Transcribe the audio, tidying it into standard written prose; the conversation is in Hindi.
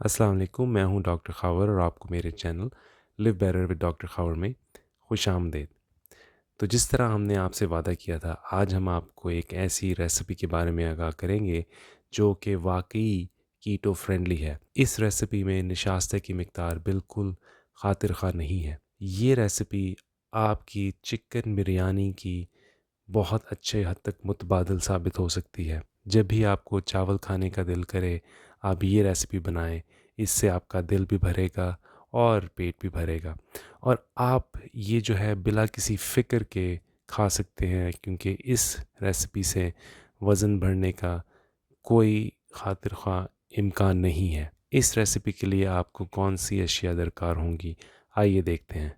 अस्सलाम वालेकुम, मैं हूं डॉक्टर खावर और आपको मेरे channel live better with doctor Khawar में खुश आमदेद। तो जिस तरह हमने आपसे वादा किया था, आज हम आपको एक ऐसी रेसिपी के बारे में आगाह करेंगे जो कि वाकई कीटो फ्रेंडली है। इस रेसिपी में निशास्ते की मिकदार बिल्कुल खातिर खा नहीं है। ये रेसिपी आपकी चिकन बिरयानी की बहुत अच्छे हद तक मुतबादल साबित हो सकती है। जब भी आपको चावल खाने का दिल करे, आप ये रेसिपी बनाएं। इससे आपका दिल भी भरेगा और पेट भी भरेगा, और आप ये जो है बिला किसी फ़िक्र के खा सकते हैं, क्योंकि इस रेसिपी से वज़न बढ़ने का कोई खातिर ख़्वाह इम्कान नहीं है। इस रेसिपी के लिए आपको कौन सी अशिया दरकार होंगी, आइए देखते हैं।